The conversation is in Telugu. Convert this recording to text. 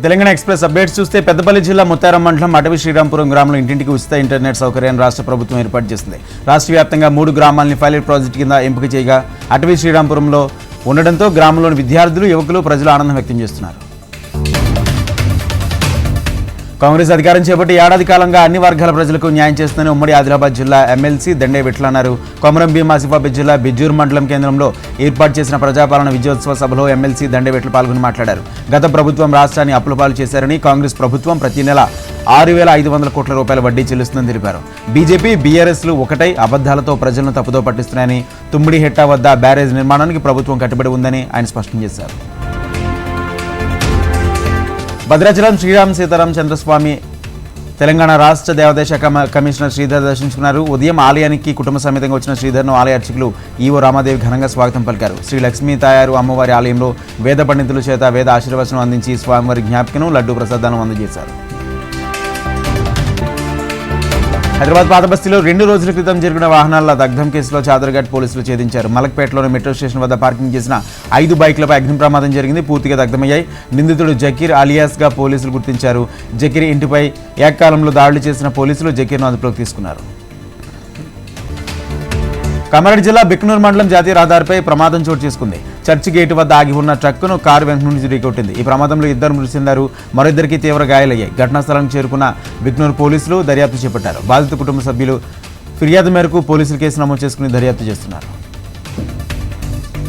తెలంగాణ ఎక్స్ప్రెస్ అప్డేట్స్ చూస్తే పెద్దపల్లి జిల్లా ముత్తారం మండలం అటవీ శ్రీరాంపురం గ్రామంలో ఇంటింటికి ఉచిత ఇంటర్నెట్ సౌకర్యాన్ని రాష్ట్ర ప్రభుత్వం ఏర్పాటు చేసింది. రాష్ట్ర వ్యాప్తంగా 3 గ్రామాలని పైలట్ ప్రాజెక్టు కింద ఎంపిక చేయగా అటవీ శ్రీరాంపురంలో ఉండడంతో గ్రామంలోని విద్యార్థులు, యువకులు, ప్రజలు ఆనందం వ్యక్తం చేస్తున్నారు. కాంగ్రెస్ అధికారం చేపట్టి ఏడాది కాలంగా అన్ని వర్గాల ప్రజలకు న్యాయం చేస్తుందని ఉమ్మడి ఆదిలాబాద్ జిల్లా ఎమ్మెల్సీ దండే విఠల్ అన్నారు. కొమరం భీం ఆసిఫాబాద్ జిల్లా బిజ్జూర్ మండలం కేంద్రంలో ఏర్పాటు చేసిన ప్రజాపాలన విజయోత్సవ సభలో ఎమ్మెల్సీ దండే విఠల్ పాల్గొని మాట్లాడారు. గత ప్రభుత్వం రాష్ట్రాన్ని అప్పులపాలు చేశారని, కాంగ్రెస్ ప్రభుత్వం ప్రతి నెల 6,500 కోట్ల రూపాయల వడ్డీ చెల్లిస్తుందని తెలిపారు. బీజేపీ, బీఆర్ఎస్లు ఒకటై అబద్ధాలతో ప్రజలను తప్పుదో పట్టిస్తున్నాయని, తుమ్మిడి హెట్టా వద్ద బ్యారేజ్ నిర్మాణానికి ప్రభుత్వం కట్టుబడి ఉందని ఆయన స్పష్టం చేశారు. భద్రాచలం శ్రీరామ్ సీతారాం చంద్రస్వామి తెలంగాణ రాష్ట్ర దేవాదాయ శాఖ కమిషనర్ శ్రీధర్ దర్శించుకున్నారు. ఉదయం ఆలయానికి కుటుంబ సమేతంగా వచ్చిన శ్రీధర్ను ఆలయ అర్చకులు ఈవో రామాదేవి ఘనంగా స్వాగతం పలికారు. శ్రీ లక్ష్మీ తాయారు అమ్మవారి ఆలయంలో వేద పండితుల చేత వేద ఆశీర్వచనం అందించి స్వామివారి జ్ఞాపికను, లడ్డూ ప్రసాదాలను అందజేశారు. హైదరాబాద్ పాతబస్తీలో 2 రోజుల క్రితం జరిగిన వాహనాల దగ్ధం కేసులో చాదర్ఘాట్ పోలీసులు ఛేదించారు. మలక్పేటలోని మెట్రో స్టేషన్ వద్ద పార్కింగ్ చేసిన 5 బైక్లపై అగ్ని ప్రమాదం జరిగింది. పూర్తిగా దగ్ధమయ్యాయి. నిందితుడు జకీర్ అలియాస్గా పోలీసులు గుర్తించారు. జకీర్ ఇంటిపై ఏకకాలంలో దాడులు చేసిన పోలీసులు జకీర్ను అదుపులోకి తీసుకున్నారు. కామారెడ్డి జిల్లా బిక్నూర్ మండలం జాతీయ రహదారిపై ప్రమాదం చోటు చేసుకుంది. చర్చి గేటు వద్ద ఆగి ఉన్న ట్రక్కును కారు వెంట నుంచి ఢీకొట్టింది. ఈ ప్రమాదంలో 2 మృతి చెందారు, మరిద్దరికి తీవ్ర గాయాలయ్యాయి. ఘటనా స్థలానికి చేరుకున్న బిక్నూర్ పోలీసులు దర్యాప్తు చేపట్టారు. బాధిత కుటుంబ సభ్యులు ఫిర్యాదు మేరకు పోలీసులు కేసు నమోదు చేసుకుని దర్యాప్తు చేస్తున్నారు.